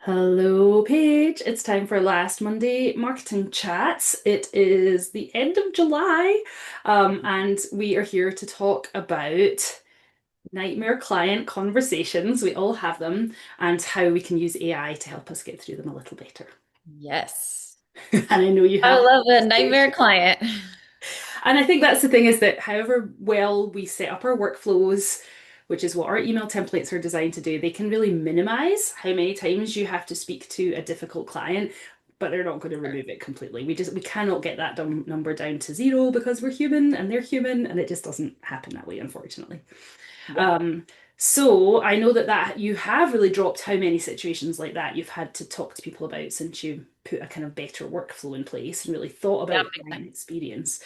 Hello, Paige. It's time for last Monday marketing chats. It is the end of July, and we are here to talk about nightmare client conversations. We all have them, and how we can use AI to help us get through them a little better. Yes. And I know you I have love a nightmare situations. client. And I think that's the thing is that however well we set up our workflows, which is what our email templates are designed to do, they can really minimize how many times you have to speak to a difficult client, but they're not going to remove it completely. We cannot get that number down to zero because we're human and they're human, and it just doesn't happen that way, unfortunately. Yeah. Um, so I know that you have really dropped how many situations like that you've had to talk to people about since you put a kind of better workflow in place and really thought Yeah, about big client time. experience.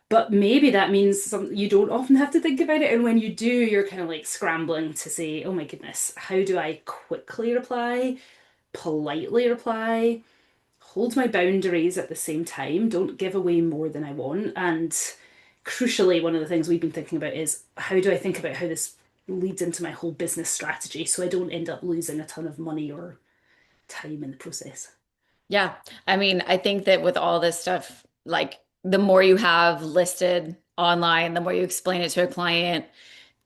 But maybe that means you don't often have to think about it. And when you do, you're kind of like scrambling to say, oh my goodness, how do I quickly reply, politely reply, hold my boundaries at the same time, don't give away more than I want. And crucially, one of the things we've been thinking about is how do I think about how this leads into my whole business strategy so I don't end up losing a ton of money or time in the process. Yeah. I mean, I think that with all this stuff, like the more you have listed online, the more you explain it to a client,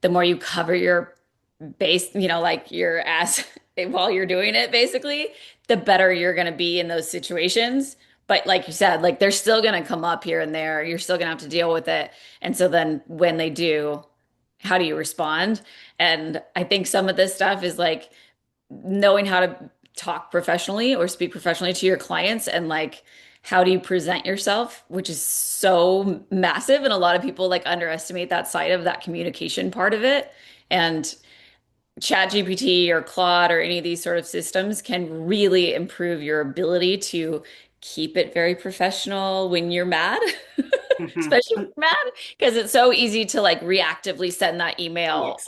the more you cover your base, like your ass while you're doing it, basically, the better you're going to be in those situations. But like you said, like they're still going to come up here and there. You're still going to have to deal with it. And so then when they do, how do you respond? And I think some of this stuff is like knowing how to talk professionally or speak professionally to your clients and like how do you present yourself, which is so massive. And a lot of people like underestimate that side of that communication part of it. And ChatGPT or Claude or any of these sort of systems can really improve your ability to keep it very professional when you're mad, Mhm. especially when you're mad, because it's so easy to like reactively send that email, Yes.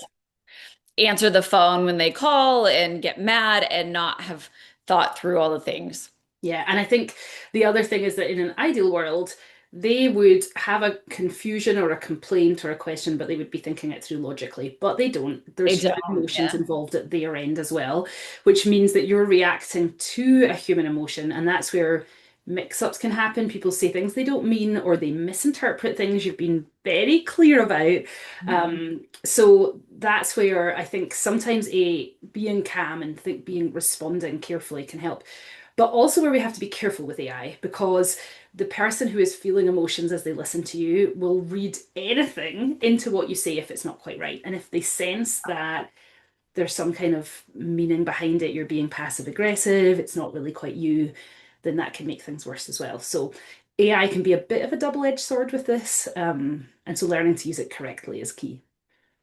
answer the phone when they call and get mad and not have thought through all the things. Yeah, and I think the other thing is that in an ideal world, they would have a confusion or a complaint or a question, but they would be thinking it through logically. But they don't. They There's don't, human emotions yeah. involved at their end as well, which means that you're reacting to a human emotion, and that's where mix-ups can happen. People say things they don't mean, or they misinterpret things you've been very clear about. Mhm. So that's where I think sometimes a being calm and think being responding carefully can help, but also where we have to be careful with AI because the person who is feeling emotions as they listen to you will read anything into what you say if it's not quite right. And if they sense that there's some kind of meaning behind it, you're being passive aggressive, it's not really quite you, then that can make things worse as well. So AI can be a bit of a double-edged sword with this. And so learning to use it correctly is key.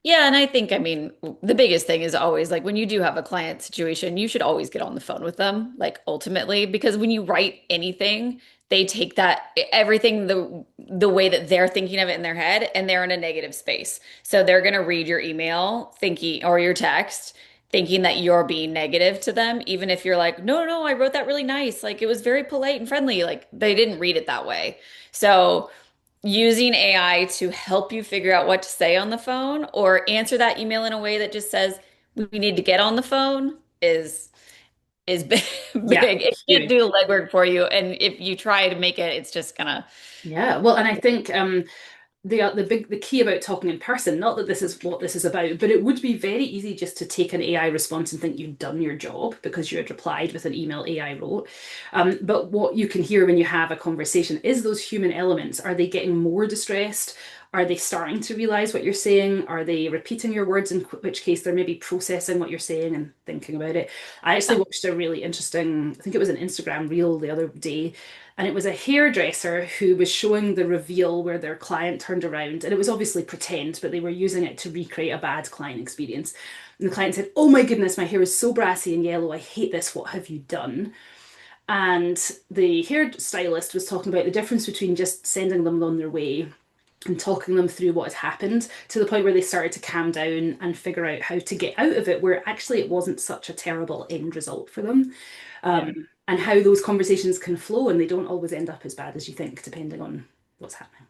Yeah, and I think, I mean, the biggest thing is always like when you do have a client situation, you should always get on the phone with them, like ultimately, because when you write anything, they take that everything the way that they're thinking of it in their head, and they're in a negative space. So they're gonna read your email thinking or your text thinking that you're being negative to them, even if you're like, no, no, no, I wrote that really nice. Like it was very polite and friendly. Like they didn't read it that way. So using AI to help you figure out what to say on the phone or answer that email in a way that just says we need to get on the phone is big. Yeah, Big. It can't huge. do the legwork for you, and if you try to make it, it's just gonna. Yeah, well, and I think the key about talking in person, not that this is what this is about, but it would be very easy just to take an AI response and think you've done your job because you had replied with an email AI wrote. But what you can hear when you have a conversation is those human elements. Are they getting more distressed? Are they starting to realize what you're saying? Are they repeating your words, in which case they're maybe processing what you're saying and thinking about it? I actually Yeah. watched a really interesting, I think it was an Instagram reel the other day, and it was a hairdresser who was showing the reveal where their client turned around. And it was obviously pretend, but they were using it to recreate a bad client experience. And the client said, oh my goodness, my hair is so brassy and yellow. I hate this. What have you done? And the hairstylist was talking about the difference between just sending them on their way and talking them through what had happened to the point where they started to calm down and figure out how to get out of it, where actually it wasn't such a terrible end result for them. Yeah. And how those conversations can flow and they don't always end up as bad as you think, depending on what's happening.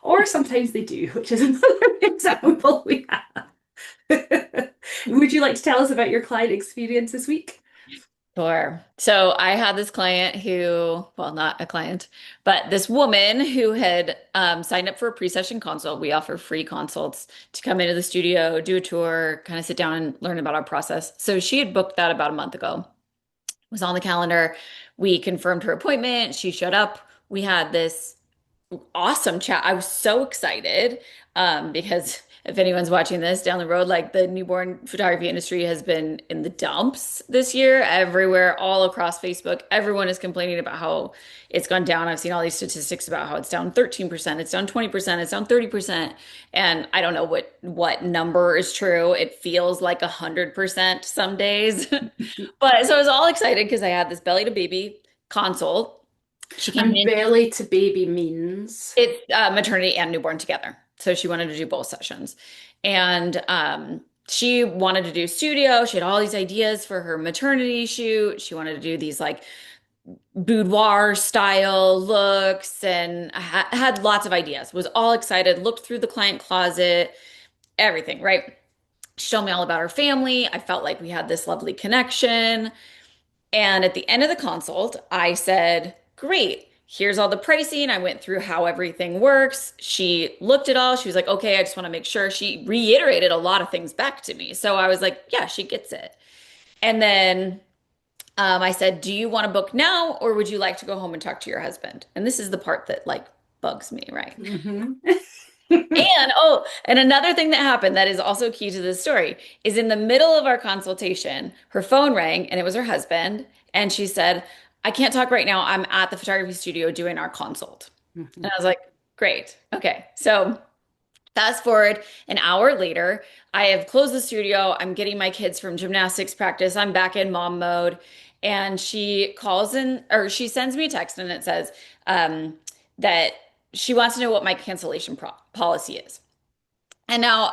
Or sometimes they do, which is another example we have. Would you like to tell us about your client experience this week? Sure. So I had this client who, well, not a client, but this woman who had signed up for a pre-session consult. We offer free consults to come into the studio, do a tour, kind of sit down and learn about our process. So she had booked that about a month ago. It was on the calendar. We confirmed her appointment. She showed up. We had this awesome chat. I was so excited because if anyone's watching this down the road, like the newborn photography industry has been in the dumps this year, everywhere, all across Facebook. Everyone is complaining about how it's gone down. I've seen all these statistics about how it's down 13%, it's down 20%, it's down 30%. And I don't know what number is true. It feels like 100% some days. But so I was all excited because I had this belly to baby consult. She came And in. belly to baby means. It's maternity and newborn together. So she wanted to do both sessions. And she wanted to do studio. She had all these ideas for her maternity shoot. She wanted to do these like boudoir style looks and had lots of ideas. Was all excited, looked through the client closet, everything, right? She told me all about her family. I felt like we had this lovely connection. And at the end of the consult, I said, great, here's all the pricing. I went through how everything works. She looked at all. She was like, okay, I just want to make sure. She reiterated a lot of things back to me. So I was like, yeah, she gets it. And then I said, do you want to book now or would you like to go home and talk to your husband? And this is the part that like bugs me, right? Hmm. And oh, and another thing that happened that is also key to this story is in the middle of our consultation, her phone rang and it was her husband. And she said, I can't talk right now. I'm at the photography studio doing our consult. And I was like, great. Okay. So fast forward an hour later, I have closed the studio. I'm getting my kids from gymnastics practice. I'm back in mom mode. And she calls in, or she sends me a text and it says that she wants to know what my cancellation policy is. And now,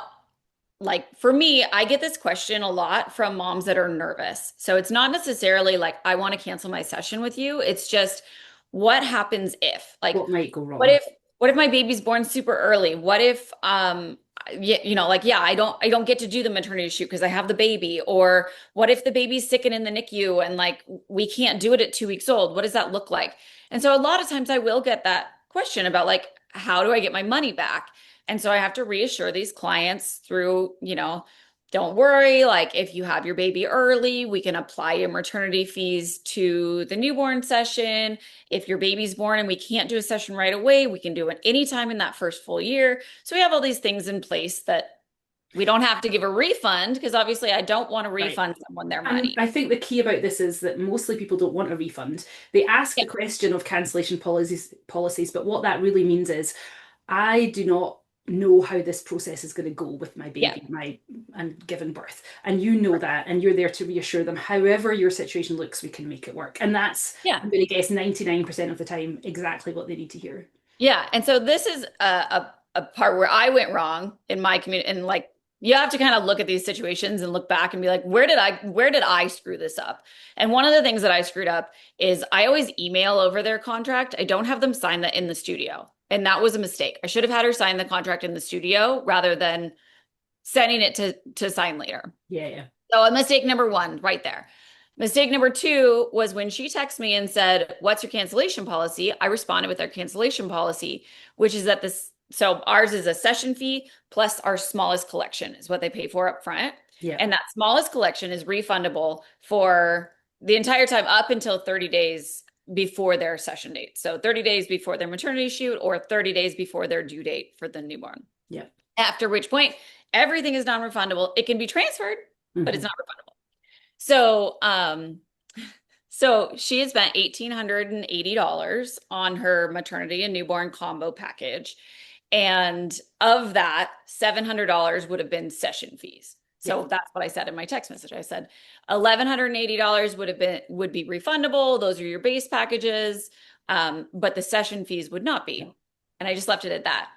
like for me, I get this question a lot from moms that are nervous. So it's not necessarily like, I want to cancel my session with you. It's just, what happens if? Like, What might go what wrong? if what if my baby's born super early? What if like yeah, I don't get to do the maternity shoot because I have the baby, or what if the baby's sick and in the NICU and like we can't do it at 2 weeks old? What does that look like? And so a lot of times I will get that question about like how do I get my money back? And so I have to reassure these clients through, don't worry, like if you have your baby early, we can apply your maternity fees to the newborn session. If your baby's born and we can't do a session right away, we can do it anytime in that first full year. So we have all these things in place that we don't have to give a refund because obviously I don't want to Right. refund someone their And money. I think the key about this is that mostly people don't want a refund. They ask Yeah. the question of cancellation policies, but what that really means is I do not know how this process is going to go with my Yeah. baby, my and given birth. And you know that, and you're there to reassure them. However your situation looks, we can make it work. And that's, Yeah. I'm going to guess, 99% of the time, exactly what they need to hear. Yeah. And so this is a part where I went wrong in my community. And like, you have to kind of look at these situations and look back and be like, where did I screw this up? And one of the things that I screwed up is I always email over their contract. I don't have them sign that in the studio. And that was a mistake. I should have had her sign the contract in the studio rather than sending it to sign later. Yeah, yeah. So a mistake number one, right there. Mistake number two was when she texted me and said, what's your cancellation policy? I responded with our cancellation policy, which is that so ours is a session fee plus our smallest collection is what they pay for up front. Yeah. And that smallest collection is refundable for the entire time up until 30 days before their session date. So 30 days before their maternity shoot or 30 days before their due date for the newborn. Yeah. After which point, everything is non-refundable. It can be transferred, but it's Hmm. not refundable. So, so she has spent $1,880 on her maternity and newborn combo package. And of that, $700 would have been session fees. Yeah. So that's what I said in my text message. I said $1,180 would be refundable. Those are your base packages, but the session fees would not be. And I just left it at that.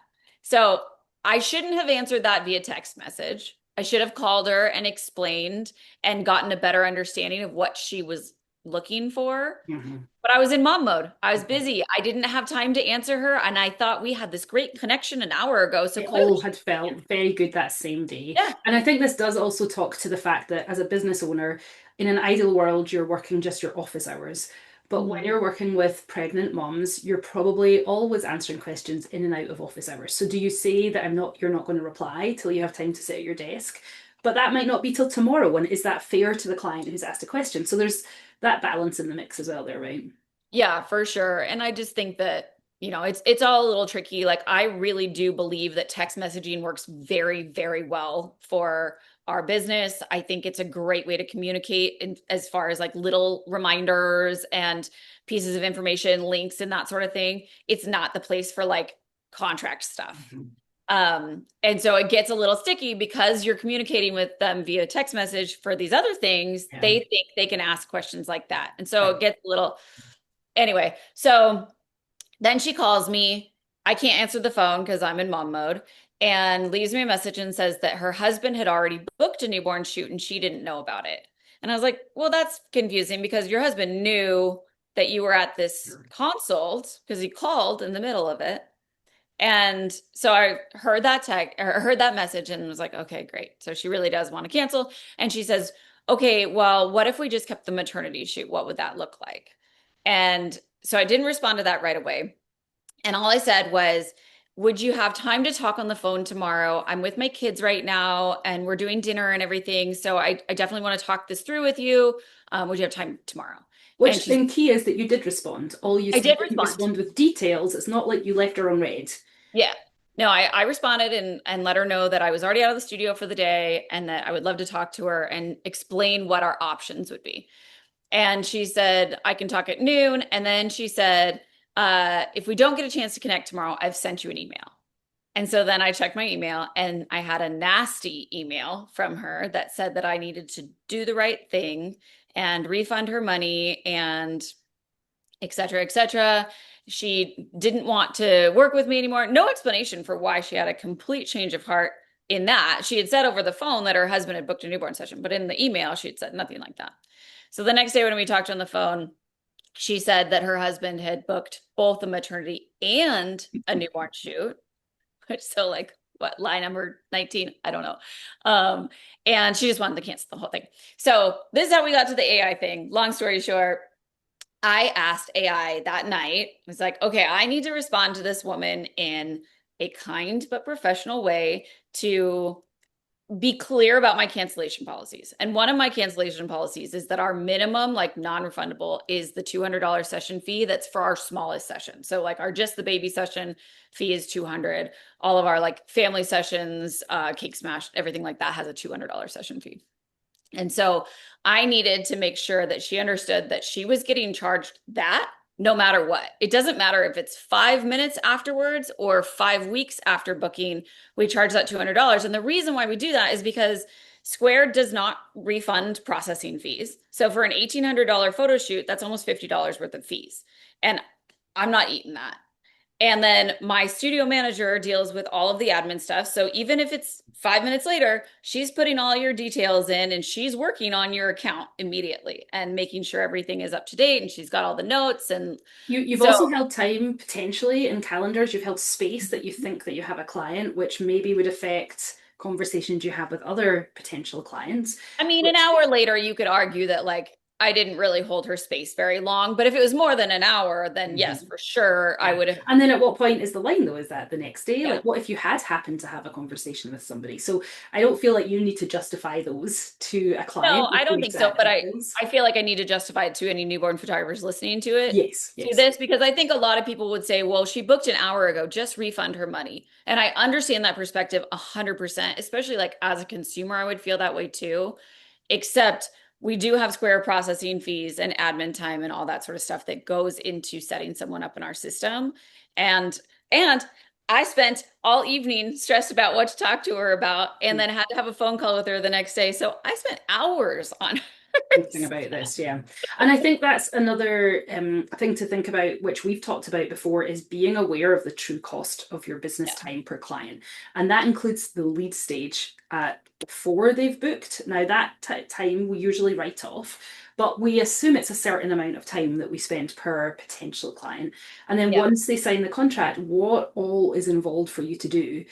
So I shouldn't have answered that via text message. I should have called her and explained and gotten a better understanding of what she was looking for. Mhm. But I was in mom mode. I was busy. I didn't have time to answer her. And I thought we had this great connection an hour ago. So It clearly, all had felt very good that same day. yeah. And I think this does also talk to the fact that as a business owner, in an ideal world, you're working just your office hours. But when Mhm. you're working with pregnant moms, you're probably always answering questions in and out of office hours. So do you say that you're not going to reply till you have time to sit at your desk? But that might not be till tomorrow. And is that fair to the client who's asked a question? So there's that balance in the mix as well there, right? Yeah, for sure. And I just think that, it's all a little tricky. Like I really do believe that text messaging works very, very well for our business. I think it's a great way to communicate in, as far as like little reminders and pieces of information, links and that sort of thing. It's not the place for like contract stuff. Mhm. And so it gets a little sticky because you're communicating with them via text message for these other things. Yeah. They think they can ask questions like that. And so Right. it gets a little. Anyway, so then she calls me. I can't answer the phone because I'm in mom mode and leaves me a message and says that her husband had already booked a newborn shoot and she didn't know about it. And I was like, well, that's confusing because your husband knew that you were at this Sure. consult because he called in the middle of it. And so I heard that tag or heard that message and was like, okay, great. So she really does want to cancel. And she says, okay, well, what if we just kept the maternity shoot? What would that look like? And so I didn't respond to that right away. And all I said was, would you have time to talk on the phone tomorrow? I'm with my kids right now and we're doing dinner and everything. So I definitely want to talk this through with you. Would you have time tomorrow? And Which she's, then key is that you did respond. I You did didn't respond. respond with details. It's not like you left her on red. Yeah. No, I responded and let her know that I was already out of the studio for the day and that I would love to talk to her and explain what our options would be. And she said, I can talk at noon. And then she said, if we don't get a chance to connect tomorrow, I've sent you an email. And so then I checked my email and I had a nasty email from her that said that I needed to do the right thing and refund her money and et cetera, et cetera. She didn't want to work with me anymore. No explanation for why she had a complete change of heart in that. She had said over the phone that her husband had booked a newborn session, but in the email, she had said nothing like that. So the next day when we talked on the phone, she said that her husband had booked both a maternity and a newborn shoot, which so like what line number 19? I don't know. Um, and she just wanted to cancel the whole thing. So this is how we got to the AI thing. Long story short, I asked AI that night, I was like, okay, I need to respond to this woman in a kind but professional way to be clear about my cancellation policies. And one of my cancellation policies is that our minimum, like non-refundable, is the $200 session fee. That's for our smallest session. So like our just the baby session fee is 200. All of our like family sessions, cake smash, everything like that has a $200 session fee. And so I needed to make sure that she understood that she was getting charged that no matter what. It doesn't matter if it's 5 minutes afterwards or 5 weeks after booking, we charge that $200. And the reason why we do that is because Square does not refund processing fees. So for an $1,800 photo shoot, that's almost $50 worth of fees. And I'm not eating that. And then my studio manager deals with all of the admin stuff. So even if it's 5 minutes later, she's putting all your details in and she's working on your account immediately and making sure everything is up to date and she's got all the notes. And You've so, also held time potentially in calendars. You've held space that you think that you have a client, which maybe would affect conversations you have with other potential clients. I mean, an Which hour later, you could argue that like I didn't really hold her space very long. But if it was more than an hour, then yes, Mhm. for sure, I Yeah. would have. And then at what point is the line though? Is that the next day? Yeah. Like what if you had happened to have a conversation with somebody? So I don't feel like you need to justify those to a No, client I with the don't think so, exact but I details. I feel like I need to justify it to any newborn photographers listening Yes, to yes. this because I think a lot of people would say, "Well, she booked an hour ago, just refund her money." And I understand that perspective 100%, especially like as a consumer, I would feel that way too. Except we do have Square processing fees and admin time and all that sort of stuff that goes into setting someone up in our system. And and I spent all evening stressed about what to talk to her about and then had to have a phone call with her the next day. So I spent hours on Thinking hers. about this, yeah. And I think that's another thing to think about, which we've talked about before, is being aware of the true cost of your business Yeah. time per client. And that includes the lead stage at before they've booked. Now, that time we usually write off, but we assume it's a certain amount of time that we spend per potential client. And then Yeah. once they sign the contract, what all is involved for you to do?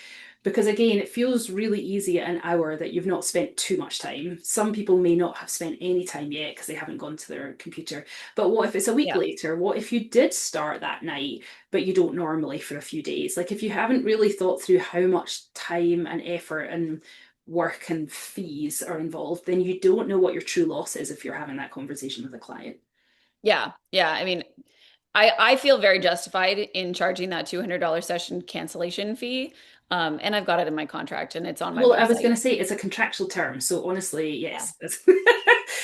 Because again, it feels really easy at an hour that you've not spent too much time. Some people may not have spent any time yet because they haven't gone to their computer. But what if it's a week Yeah. later? What if you did start that night, but you don't normally for a few days? Like if you haven't really thought through how much time and effort and work and fees are involved, then you don't know what your true loss is if you're having that conversation with a client. Yeah. Yeah. I mean, I feel very justified in charging that $200 session cancellation fee. And I've got it in my contract and it's on my Well, I was website. going to say it's a contractual term, so honestly, Yeah. yes.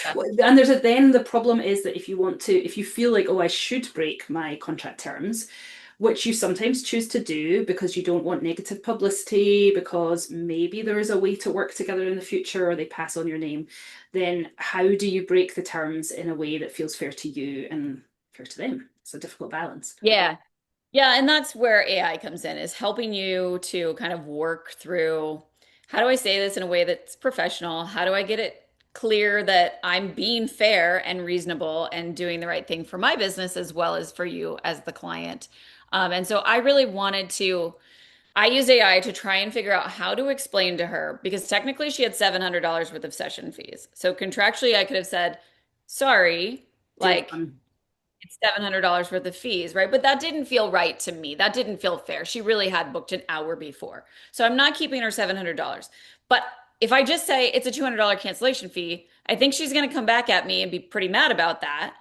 Yeah. And then the problem is that if you feel like, oh, I should break my contract terms, which you sometimes choose to do because you don't want negative publicity, because maybe there is a way to work together in the future or they pass on your name, then how do you break the terms in a way that feels fair to you and fair to them? It's a difficult balance. Yeah. Yeah, and that's where AI comes in, is helping you to kind of work through how do I say this in a way that's professional? How do I get it clear that I'm being fair and reasonable and doing the right thing for my business as well as for you as the client? And so I really wanted to, I used AI to try and figure out how to explain to her because technically she had $700 worth of session fees. So contractually, I could have said, sorry, Deal like, done. it's $700 worth of fees, right? But that didn't feel right to me. That didn't feel fair. She really had booked an hour before. So I'm not keeping her $700. But if I just say it's a $200 cancellation fee, I think she's going to come back at me and be pretty mad about that.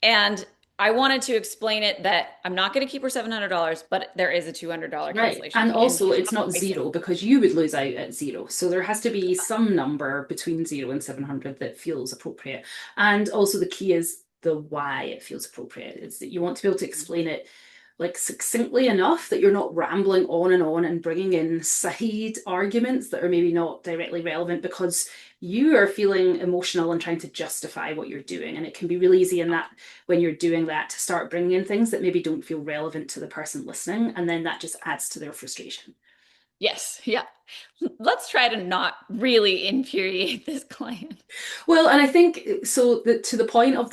And I wanted to explain it that I'm not going to keep her $700, but there is a $200 Right. cancellation And fee. And also, here's it's how not I priced it. zero because you would lose out at zero. So there has to be some number between 0 and 700 that feels appropriate. And also, the key is the why it feels appropriate. It's that you want to be able to explain it like succinctly enough that you're not rambling on and bringing in side arguments that are maybe not directly relevant because you are feeling emotional and trying to justify what you're doing. And it can be really easy in that when you're doing that to start bringing in things that maybe don't feel relevant to the person listening. And then that just adds to their frustration. Yes. Yeah. Let's try to not really infuriate this client. Well, and I think so that to the point of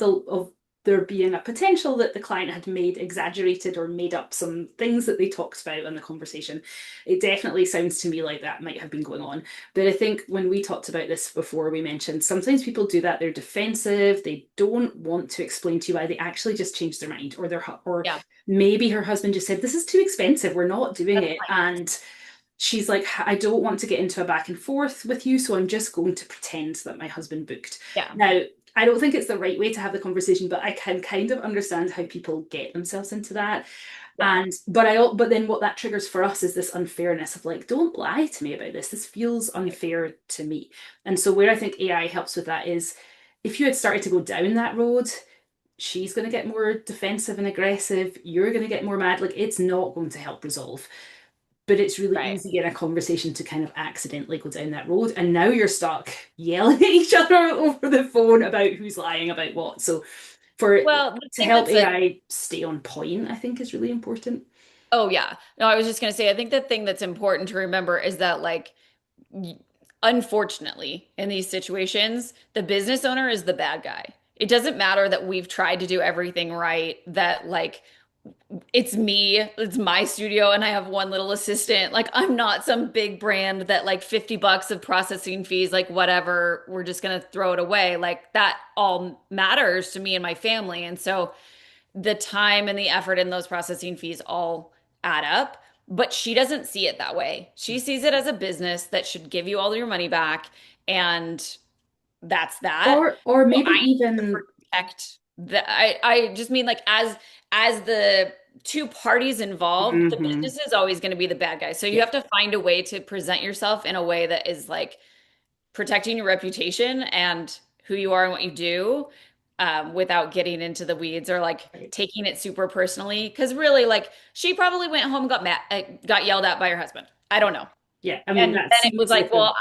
there being a potential that the client had made exaggerated or made up some things that they talked about in the conversation, it definitely sounds to me like that might have been going on. But I think when we talked about this before, we mentioned sometimes people do that. They're defensive. They don't want to explain to you why they actually just changed their mind, or Yeah. maybe her husband just said, "This is too expensive. We're not doing That's it," fine. and she's like, I don't want to get into a back and forth with you, so I'm just going to pretend that my husband booked. Yeah. Now, I don't think it's the right way to have the conversation, but I can kind of understand how people get themselves into that. Yeah. But then what that triggers for us is this unfairness of like, don't lie to me about this. This feels unfair to me. And so where I think AI helps with that is if you had started to go down that road, she's going to get more defensive and aggressive. You're going to get more mad. Like it's not going to help resolve, but it's really Right. easy in a conversation to kind of accidentally go down that road. And now you're stuck yelling at each other over the phone about who's lying about what. So for Well, the to thing help that's like, AI stay on point, I think is really important. oh yeah. No, I was just gonna say, I think the thing that's important to remember is that like unfortunately, in these situations, the business owner is the bad guy. It doesn't matter that we've tried to do everything right, that like it's me, it's my studio, and I have one little assistant. Like, I'm not some big brand that like $50 of processing fees, like whatever, we're just gonna throw it away. Like, that all matters to me and my family. And so the time and the effort in those processing fees all add up. But she doesn't see it that way. She sees it as a business that should give you all your money back. And that's that. Or So maybe I need to even protect the I just mean like as the two parties involved, the mhm, business is always going to be the bad guy. So you yeah, have to find a way to present yourself in a way that is like protecting your reputation and who you are and what you do, without getting into the weeds or like right. taking it super personally. Because really, like she probably went home and got yelled at by her husband. I don't know. Yeah, I mean And that then it was seems like, like a, well,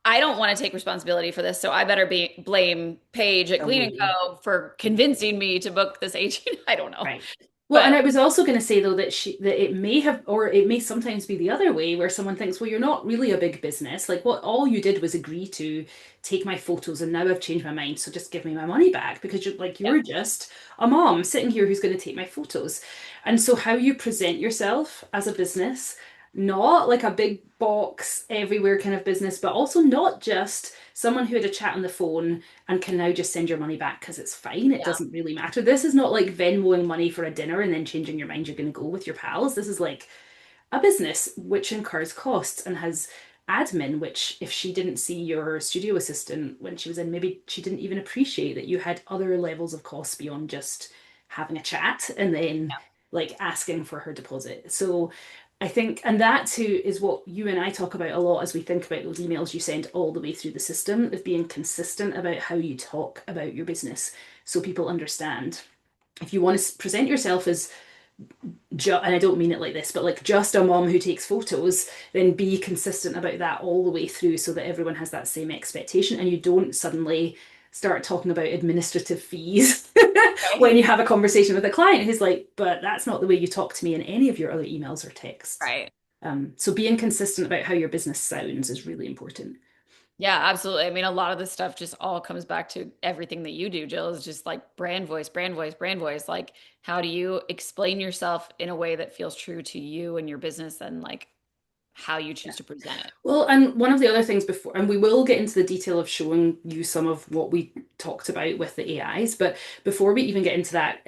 I don't want to take responsibility for this, so I better blame Paige at a Clean and way. Co. for convincing me to book this agent. I don't know. Right. Well, and But I was also going to say though that it may have, or it may sometimes be the other way where someone thinks, well, you're not really a big business. Like what all you did was agree to take my photos, and now I've changed my mind, so just give me my money back because yeah, you're just a mom sitting here who's going to take my photos. And so how you present yourself as a business, not like a big box everywhere kind of business, but also not just someone who had a chat on the phone and can now just send your money back because it's fine. It yeah, doesn't really matter. This is not like Venmoing money for a dinner and then changing your mind you're going to go with your pals. This is like a business which incurs costs and has admin, which if she didn't see your studio assistant when she was in, maybe she didn't even appreciate that you had other levels of costs beyond just having a chat and then like asking for her deposit. So I think, and that too is what you and I talk about a lot as we think about those emails you send all the way through the system of being consistent about how you talk about your business so people understand. If you want to present yourself as and I don't mean it like this, but like just a mom who takes photos, then be consistent about that all the way through so that everyone has that same expectation and you don't suddenly start talking about administrative fees right, when you have a conversation with a client who's like, but that's not the way you talk to me in any of your other emails or texts. right. So being consistent about how your business sounds is really important. Yeah, absolutely. I mean, a lot of this stuff just all comes back to everything that you do, Jill, is just like brand voice, brand voice, brand voice. Like, how do you explain yourself in a way that feels true to you and your business and like how you choose to present it? Well, and one of the other things before, and we will get into the detail of showing you some of what we talked about with the AIs, but before we even get into that,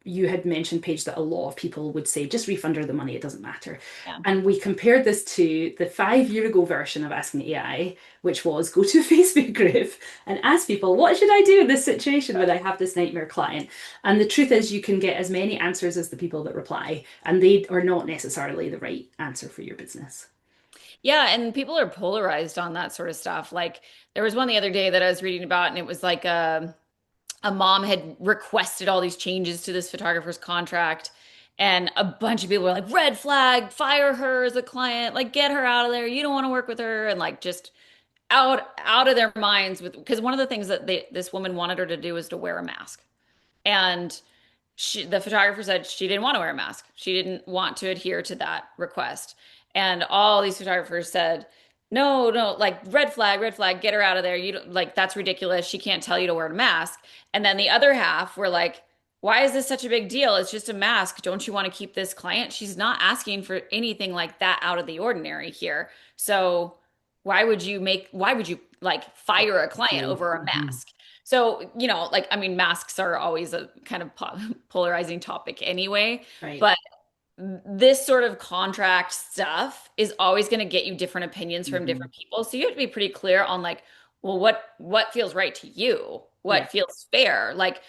you had mentioned, Paige, that a lot of people would say, just refund her the money, it doesn't matter. Yeah. And we compared this to the 5 year ago version of asking AI, which was go to a Facebook group and ask people, what should I do in this situation when I have this nightmare client? And the truth is, you can get as many answers as the people that reply, and they are not necessarily the right answer for your business. Yeah, and people are polarized on that sort of stuff. Like there was one the other day that I was reading about, and it was like a mom had requested all these changes to this photographer's contract, and a bunch of people were like, red flag, fire her as a client, like get her out of there. You don't want to work with her, and like just out of their minds with because one of the things that this woman wanted her to do was to wear a mask. And the photographer said she didn't want to wear a mask. She didn't want to adhere to that request. And all these photographers said, no, no, like red flag, get her out of there. You don't, like that's ridiculous. She can't tell you to wear a mask. And then the other half were like, why is this such a big deal? It's just a mask. Don't you want to keep this client? She's not asking for anything like that out of the ordinary here. So why would you like fire a client over a Mhm. mask? So, like, I mean, masks are always a kind of polarizing topic anyway, Right. but this sort of contract stuff is always going to get you different opinions from Mhm. different people. So you have to be pretty clear on like, well, what feels right to you? Yeah. What feels fair? Like,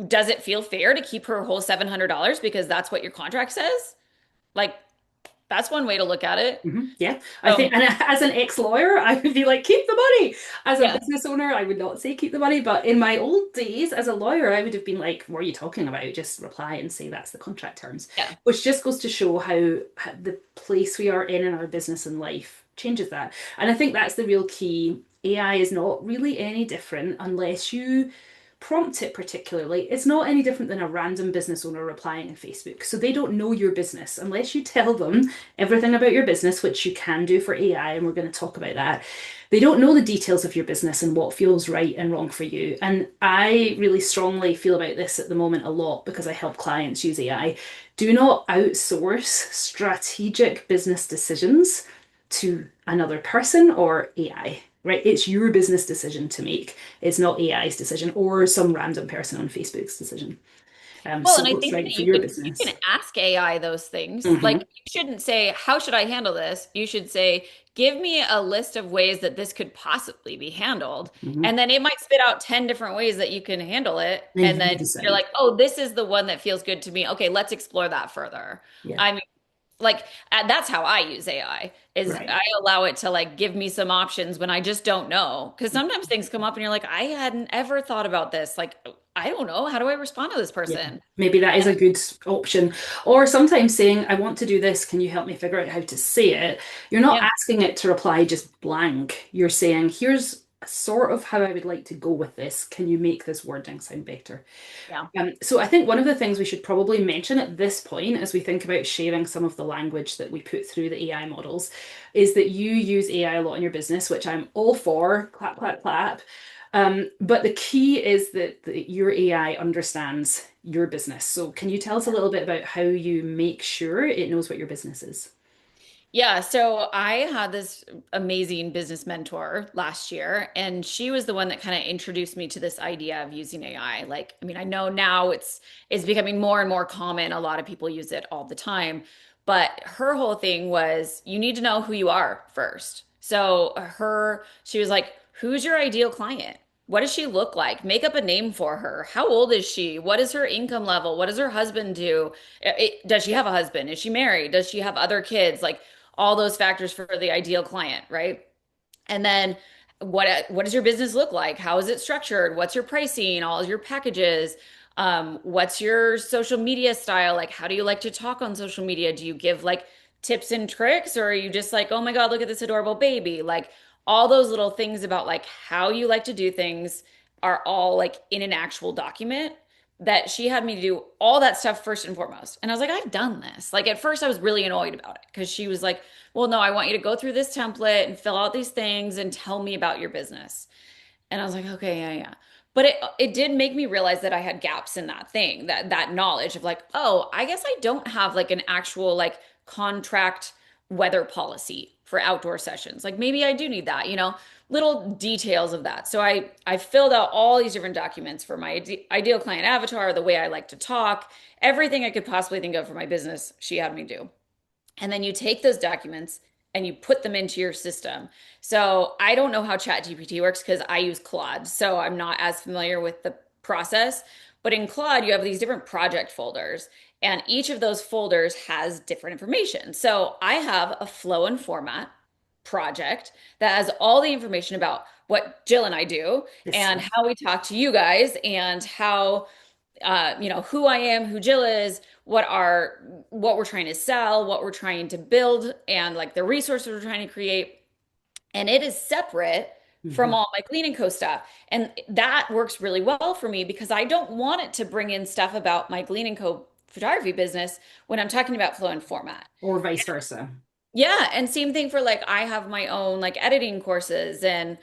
does it feel fair to keep her whole $700 because that's what your contract says? Like, that's one way to look at it. Yeah, I So, think, and as an ex-lawyer, I would be like, keep the money. As a yeah, business owner, I would not say keep the money. But in my old days as a lawyer, I would have been like, what are you talking about? Just reply and say that's the contract terms, yeah. which just goes to show how the place we are in our business and life changes that. And I think that's the real key. AI is not really any different unless you prompt it particularly. It's not any different than a random business owner replying in Facebook. So they don't know your business unless you tell them everything about your business, which you can do for AI, and we're going to talk about that. They don't know the details of your business and what feels right and wrong for you. And I really strongly feel about this at the moment a lot because I help clients use AI. Do not outsource strategic business decisions to another person or AI. Right? It's your business decision to make. It's not AI's decision or some random person on Facebook's decision. Well, So and I what's think right that for your you can business? ask AI those things. Like Hmm. you shouldn't say, "How should I handle this?" You should say, "Give me a list of ways that this could possibly be handled." Hmm. And then it might spit out 10 different ways that you can handle it. And And you then you're decide. like, "Oh, this is the one that feels good to me. Okay, let's explore that further." Yeah. I mean, like that's how I use AI is Right. I allow it to like give me some options when I just don't know. Because sometimes things come up and you're like, I hadn't ever thought about this. Like, I don't know. How do I respond to this Yeah. person? Maybe that is a good option. Or sometimes saying, I want to do this. Can you help me figure out how to say it? You're not Yeah. asking it to reply just blank. You're saying, here's sort of how I would like to go with this. Can you make this wording sound better? Yeah. So I think one of the things we should probably mention at this point, as we think about sharing some of the language that we put through the AI models, is that you use AI a lot in your business, which I'm all for. Clap, clap, clap. But the key is that your AI understands your business. So can you tell us a little bit about how you make sure it knows what your business is? Yeah, so I had this amazing business mentor last year, and she was the one that kind of introduced me to this idea of using AI. Like, I mean, I know now it's becoming more and more common. A lot of people use it all the time, but her whole thing was you need to know who you are first. So she was like, "Who's your ideal client? What does she look like? Make up a name for her. How old is she? What is her income level? What does her husband do? Does she have a husband? Is she married? Does she have other kids? Like." All those factors for the ideal client, right? And then what does your business look like? How is it structured? What's your pricing? All your packages? What's your social media style? Like, how do you like to talk on social media? Do you give like tips and tricks, or are you just like, oh my God, look at this adorable baby? Like all those little things about like how you like to do things are all like in an actual document that she had me do all that stuff first and foremost. And I was like, I've done this. Like at first I was really annoyed about it because she was like, well, no, I want you to go through this template and fill out these things and tell me about your business. And I was like, okay, yeah, yeah. But it did make me realize that I had gaps in that thing, that knowledge of like, oh, I guess I don't have like an actual like contract weather policy for outdoor sessions. Like maybe I do need that, little details of that. So I filled out all these different documents for my ideal client avatar, the way I like to talk, everything I could possibly think of for my business, she had me do. And then you take those documents and you put them into your system. So I don't know how ChatGPT works because I use Claude. So I'm not as familiar with the process. But in Claude, you have these different project folders, and each of those folders has different information. So I have a flow and format project that has all the information about what Jill and I do This and stuff. how we talk to you guys and how who I am, who Jill is, what we're trying to sell, what we're trying to build, and like the resources we're trying to create. And it is separate from Mhm. all my Clean and Co stuff. And that works really well for me because I don't want it to bring in stuff about my Clean and Co photography business when I'm talking about flow and format. Or vice versa. Yeah, and same thing for like I have my own like editing courses and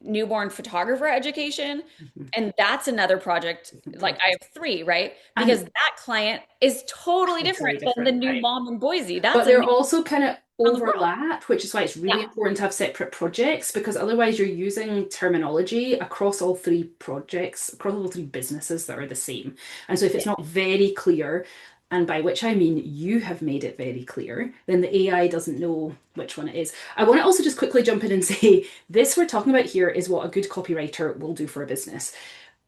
newborn photographer education. Mhm. And that's another project. Different Like I projects. have three, right? Because And that client is totally totally different than the different, new right? mom in Boise. That's But a they're new also kind of on the world. overlap, which is why it's really Yeah. important to have separate projects because otherwise you're using terminology across all three projects, across all three businesses that are the same. And so if it's Yeah. not very clear, and by which I mean you have made it very clear, then the AI doesn't know which one it is. I want to also just quickly jump in and say this we're talking about here is what a good copywriter will do for a business.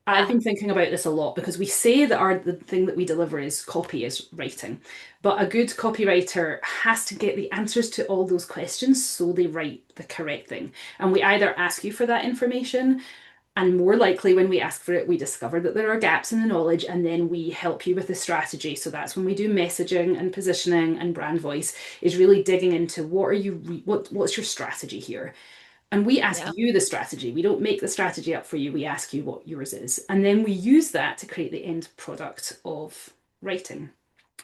I've Yeah. been thinking about this a lot because we say that the thing that we deliver is copy, is writing. But a good copywriter has to get the answers to all those questions so they write the correct thing. And we either ask you for that information, and more likely when we ask for it, we discover that there are gaps in the knowledge, and then we help you with the strategy. So that's when we do messaging and positioning and brand voice, is really digging into what's your strategy here? And we ask Yeah. you the strategy. We don't make the strategy up for you. We ask you what yours is. And then we use that to create the end product of writing.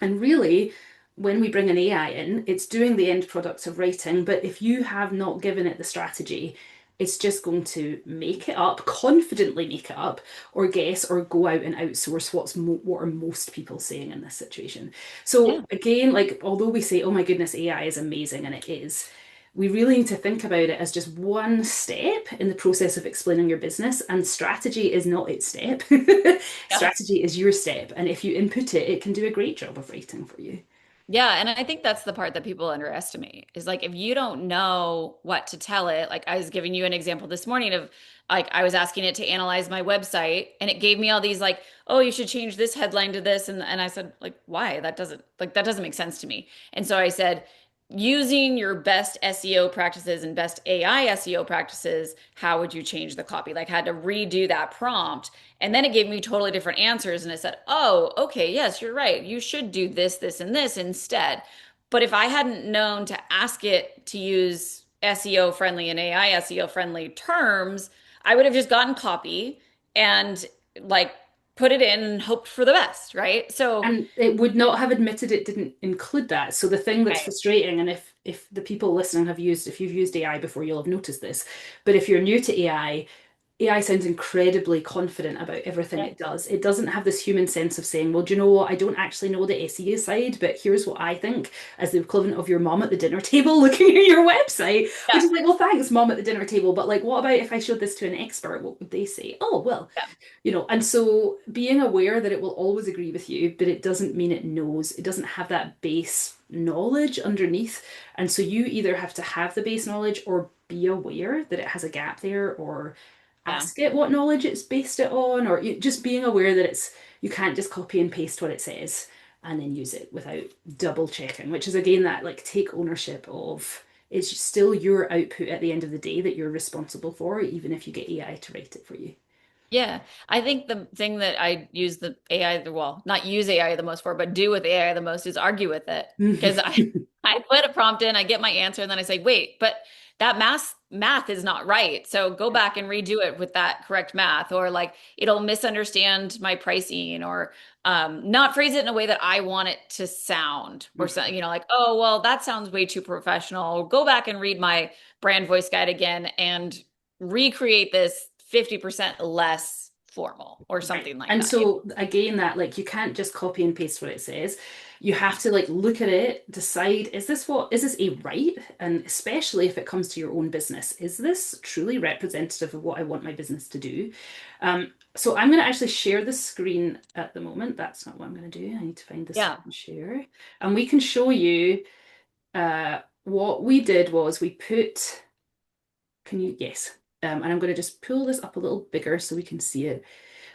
And really, when we bring an AI in, it's doing the end product of writing. But if you have not given it the strategy, it's just going to make it up, confidently make it up, or guess, or go out and outsource what are most people saying in this situation. So Yeah. again, like although we say, "Oh my goodness, AI is amazing," and it is, we really need to think about it as just one step in the process of explaining your business, and strategy is not its step. Yeah. Strategy is your step, and if you input it, it can do a great job of writing for you. Yeah, and I think that's the part that people underestimate is like if you don't know what to tell it, like I was giving you an example this morning of like I was asking it to analyze my website and it gave me all these like, oh, you should change this headline to this and I said like why? That doesn't make sense to me. And so I said using your best SEO practices and best AI SEO practices, how would you change the copy? Like had to redo that prompt. And then it gave me totally different answers. And it said, oh, okay, yes, you're right. You should do this, this, and this instead. But if I hadn't known to ask it to use SEO friendly and AI SEO friendly terms, I would have just gotten copy and like put it in and hoped for the best, right? So, And it would not have admitted it didn't include that. So the thing that's right. frustrating, and if the people listening have used, if you've used AI before, you'll have noticed this. But if you're new to AI sounds incredibly confident about everything Yeah. it does. It doesn't have this human sense of saying, well, do you know what? I don't actually know the SEO side, but here's what I think as the equivalent of your mom at the dinner table looking at your website, which Yeah. is like, well, thanks, mom at the dinner table. But like, what about if I showed this to an expert? What would they say? Oh, well, Yeah. and so being aware that it will always agree with you, but it doesn't mean it knows. It doesn't have that base knowledge underneath. And so you either have to have the base knowledge or be aware that it has a gap there or Yeah. ask it what knowledge it's based it on, or just being aware that you can't just copy and paste what it says and then use it without double checking, which is again that like take ownership of it's still your output at the end of the day that you're responsible for, even if you get AI to write it for you. Yeah, I think the thing that I use the AI, well, not use AI the most for, but do with AI the most is argue with it. Because I put a prompt in, I get my answer, and then I say, wait, but that math is not right. So go back and redo it with that correct math, or like it'll misunderstand my pricing, or not phrase it in a way that I want it to sound, or so, like, oh, well, that sounds way too professional. Go back and read my brand voice guide again and recreate this 50% less formal or Right. something like And that. so again, that like you can't just copy and paste what it says. You have to like look at it, decide, is this a right? And especially if it comes to your own business, is this truly representative of what I want my business to do? So I'm going to actually share the screen at the moment. That's not what I'm going to do. I need to find the Yeah. screen share. And we can show you what we did was we put, can you, yes. And I'm going to just pull this up a little bigger so we can see it.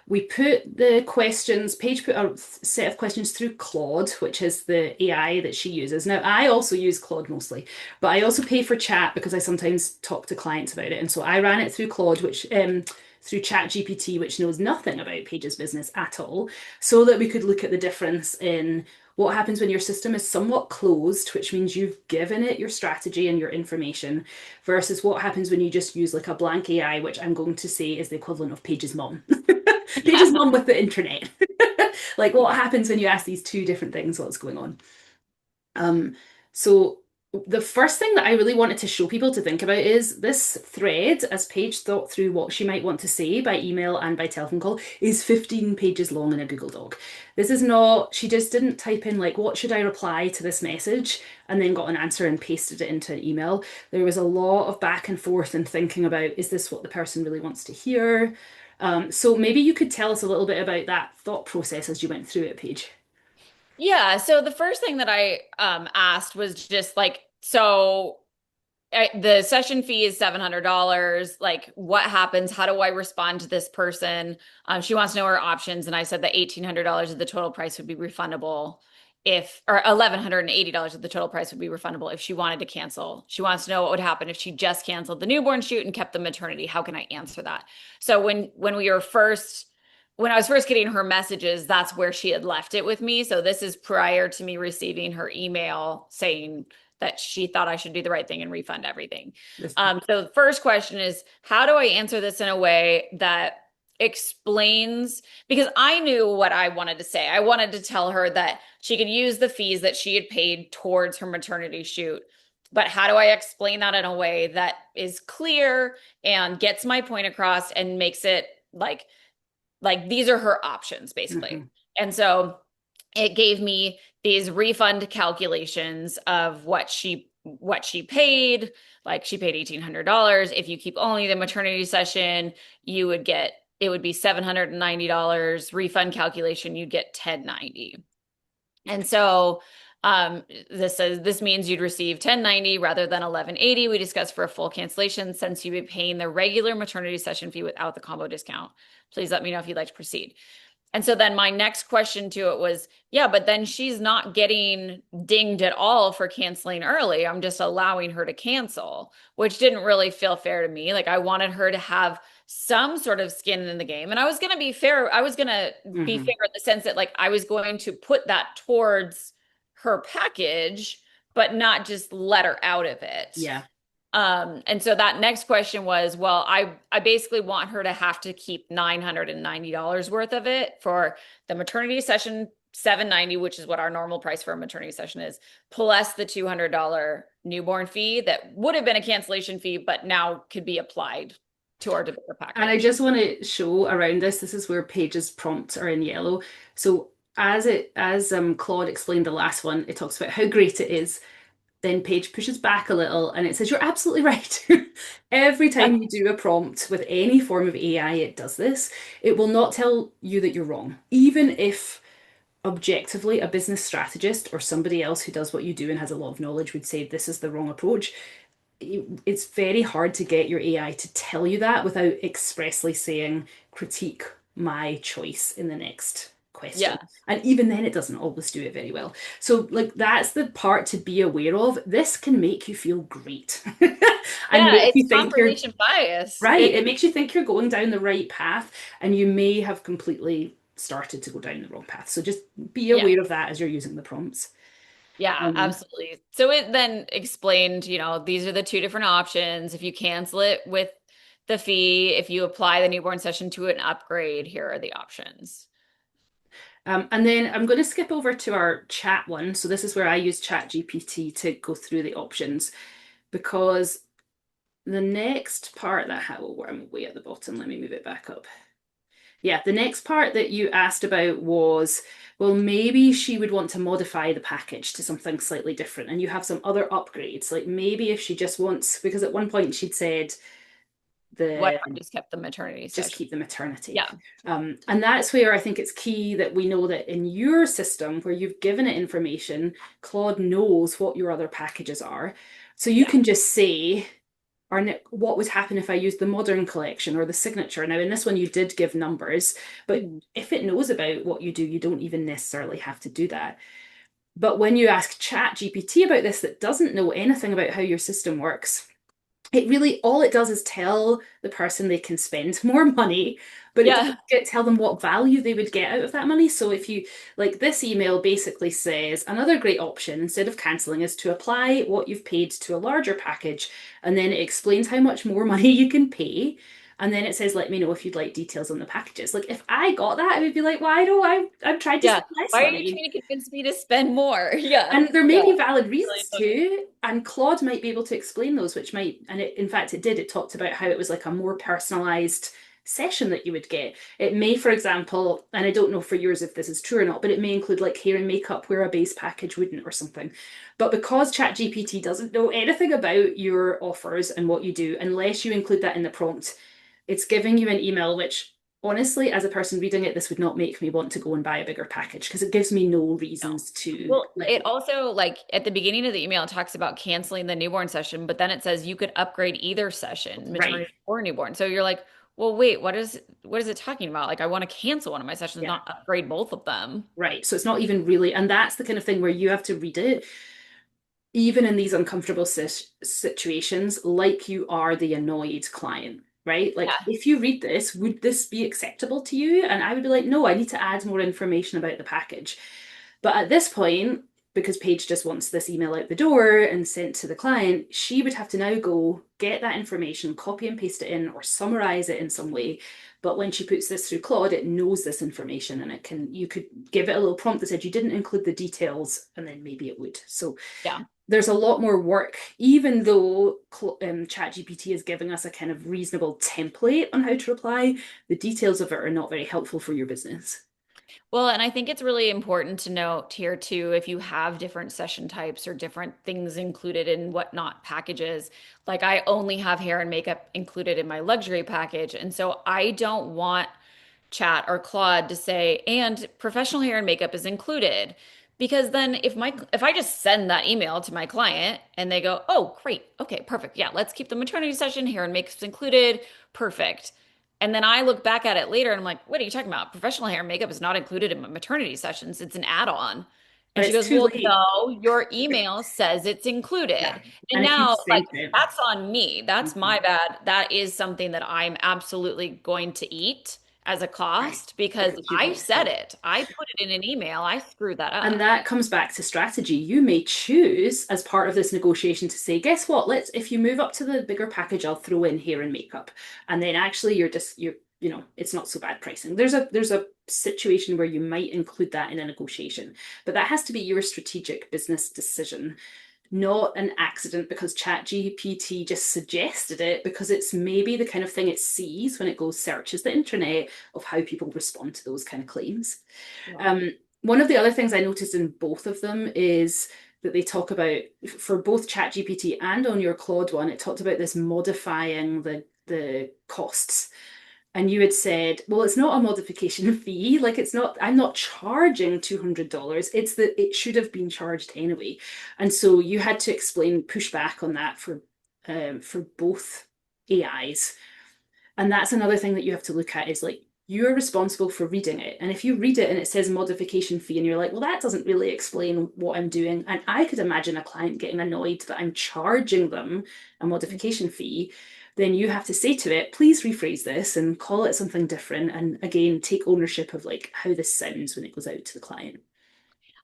We put the questions, Paige put a set of questions through Claude, which is the AI that she uses. Now, I also use Claude mostly, but I also pay for chat because I sometimes talk to clients about it. And so I ran it through Claude, which through Chat GPT, which knows nothing about Paige's business at all, so that we could look at the difference in what happens when your system is somewhat closed, which means you've given it your strategy and your information, versus what happens when you just use like a blank AI, which I'm going to say is the equivalent of Paige's mom. Paige's mom with the internet. Like what happens when you ask these two different things, what's going on? Um, so the first thing that I really wanted to show people to think about is this thread, as Paige thought through what she might want to say by email and by telephone call, is 15 pages long in a Google Doc. This is not, she just didn't type in like, what should I reply to this message? And then got an answer and pasted it into an email. There was a lot of back and forth and thinking about, is this what the person really wants to hear? So maybe you could tell us a little bit about that thought process as you went through it, Paige. Yeah. So the first thing that I asked was just like, so the session fee is $700. Like, what happens? How do I respond to this person? She wants to know her options, and I said that $1,800 of the total price would be refundable if, or $1,180 of the total price would be refundable if she wanted to cancel. She wants to know what would happen if she just canceled the newborn shoot and kept the maternity. How can I answer that? So when I was first getting her messages, that's where she had left it with me. So this is prior to me receiving her email saying that she thought I should do the right thing and refund everything. This, So the first question is, how do I answer this in a way that explains, because I knew what I wanted to say. I wanted to tell her that she could use the fees that she had paid towards her maternity shoot. But how do I explain that in a way that is clear and gets my point across and makes it like these are her options basically. mhm. And so it gave me these refund calculations of what she paid. Like she paid $1,800. If you keep only the maternity session, you would get it would be $790 refund calculation. You'd get 1090. And so this means you'd receive 1090 rather than 1180. We discussed for a full cancellation since you'd be paying the regular maternity session fee without the combo discount. Please let me know if you'd like to proceed. And so then my next question to it was, yeah, but then she's not getting dinged at all for canceling early. I'm just allowing her to cancel, which didn't really feel fair to me. Like I wanted her to have some sort of skin in the game. And I was going to be fair. I was going to be Hmm. fair in the sense that like I was going to put that towards her package, but not just let her out of it. Yeah. And so that next question was, well, I basically want her to have to keep $990 worth of it for the maternity session, 790, which is what our normal price for a maternity session is, plus the $200 newborn fee that would have been a cancellation fee, but now could be applied to our bigger And I package. just want to show around this. This is where Paige's prompts are in yellow. So as Claude explained the last one, it talks about how great it is. Then Paige pushes back a little and it says, You're absolutely right. Every time you do a prompt with any form of AI, it does this. It will not tell you that you're wrong. Even if objectively a business strategist or somebody else who does what you do and has a lot of knowledge would say this is the wrong approach, it's very hard to get your AI to tell you that without expressly saying, critique my choice in the next question. Yeah. And even then, it doesn't always do it very well. So, like, that's the part to be aware of. This can make you feel great and Yeah, make it's you think you're confirmation bias. right. It It makes you think you're going down the right path, and you may have completely started to go down the wrong path. So, just be yeah. aware of that as you're using the prompts. Yeah, Um, absolutely. So it then explained, these are the two different options. If you cancel it with the fee, if you apply the newborn session to an upgrade, here are the options. and then I'm going to skip over to our chat one. So this is where I use Chat GPT to go through the options because the next part that I'm way at the bottom. Let me move it back up. Yeah, the next part that you asked about was, well, maybe she would want to modify the package to something slightly different, and you have some other upgrades. Like maybe if she just wants, because at one point she'd said What the if I just kept the maternity just session? keep the maternity. Yeah. And that's where I think it's key that we know that in your system, where you've given it information, Claude knows what your other packages are. So you Yeah. can just say, or what would happen if I used the modern collection or the signature? Now, in this one, you did give numbers, but Mhm. if it knows about what you do, you don't even necessarily have to do that. But when you ask Chat GPT about this that doesn't know anything about how your system works, it really all it does is tell the person they can spend more money, but it Yeah. doesn't tell them what value they would get out of that money. So if you like this email basically says another great option instead of canceling is to apply what you've paid to a larger package, and then it explains how much more money you can pay. And then it says, let me know if you'd like details on the packages. Like if I got that, I would be like, why do I'm trying to Yeah. spend less Why are you money? trying to convince me to spend more? Yeah. And there may Yeah. be valid Really reasons funny. too, and Claude might be able to explain those, which might, and in fact, it did. It talked about how it was like a more personalized session that you would get. It may, for example, and I don't know for yours if this is true or not, but it may include like hair and makeup where a base package wouldn't or something. But because ChatGPT doesn't know anything about your offers and what you do, unless you include that in the prompt, it's giving you an email which honestly, as a person reading it, this would not make me want to go and buy a bigger package because it gives me no No. reasons to Well, let it go. also, like, at the beginning of the email, it talks about canceling the newborn session, but then it says you could upgrade either session, Right. maternity or newborn. So you're like, well, wait, what is it talking about? Like, I want to cancel one of my sessions, Yeah. not upgrade both of them. Right. So it's not even really, and that's the kind of thing where you have to read it, even in these uncomfortable situations, like you are the annoyed client, right? Like, Yeah. if you read this, would this be acceptable to you? And I would be like, no, I need to add more information about the package. But at this point, because Paige just wants this email out the door and sent to the client, she would have to now go get that information, copy and paste it in, or summarize it in some way. But when she puts this through Claude, it knows this information and it can, you could give it a little prompt that said you didn't include the details, and then maybe it would. So Yeah. there's a lot more work, even though ChatGPT is giving us a kind of reasonable template on how to reply. The details of it are not very helpful for your business. Well, and I think it's really important to note here too, if you have different session types or different things included in whatnot packages, like I only have hair and makeup included in my luxury package. And so I don't want Chat or Claude to say, and professional hair and makeup is included. Because then if I just send that email to my client and they go, oh, great, okay, perfect. Yeah, let's keep the maternity session, hair and makeup's included. Perfect. And then I look back at it later and I'm like, what are you talking about? Professional hair and makeup is not included in my maternity sessions. It's an add-on. But And she it's goes, too well, late. no, your email says it's Yeah. included. And And if you've now, like, sent it, that's on me. That's mhm. my bad. That is something that I'm absolutely going to eat as a Right. cost because Because you've I messed said up. it. I put it in an email. I screwed that And up. that comes back to strategy. You may choose as part of this negotiation to say, guess what? If you move up to the bigger package, I'll throw in hair and makeup. And then actually it's not so bad pricing. There's a situation where you might include that in a negotiation, but that has to be your strategic business decision, not an accident because ChatGPT just suggested it, because it's maybe the kind of thing it sees when it goes searches the internet of how people respond to those kind of claims. Yeah. Um, One of the other things I noticed in both of them is that they talk about, for both ChatGPT and on your Claude one, it talked about this modifying the costs. And you had said, well, it's not a modification fee. Like it's not, I'm not charging $200. It's that it should have been charged anyway. And so you had to explain, push back on that for both AIs. And that's another thing that you have to look at is like you're responsible for reading it. And if you read it and it says modification fee and you're like, well, that doesn't really explain what I'm doing. And I could imagine a client getting annoyed that I'm charging them a modification fee. Then you have to say to it, please rephrase this and call it something different. And again, take ownership of like how this sounds when it goes out to the client.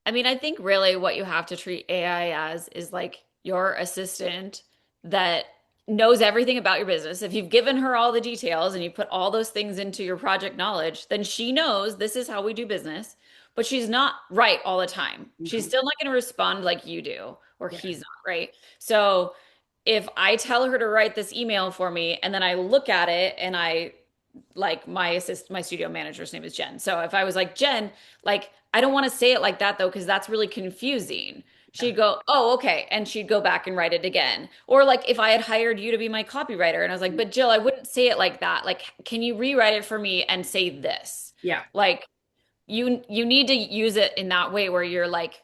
I mean, I think really what you have to treat AI as is like your assistant that knows everything about your business. If you've given her all the details and you put all those things into your project knowledge, then she knows this is how we do business, but she's not right all the time. She's Mhm. still not going to respond like you do, or Yeah. he's not, right? So if I tell her to write this email for me and then I look at it and I like my studio manager's name is Jen. So if I was like, Jen, like I don't want to say it like that though, because that's really confusing. Yeah. She'd go, oh, okay. And she'd go back and write it again. Or like if I had hired you to be my copywriter and I was like, but Jill, I wouldn't say it like that. Like, can you rewrite it for me and say this? Yeah. Like you need to use it in that way where you're like,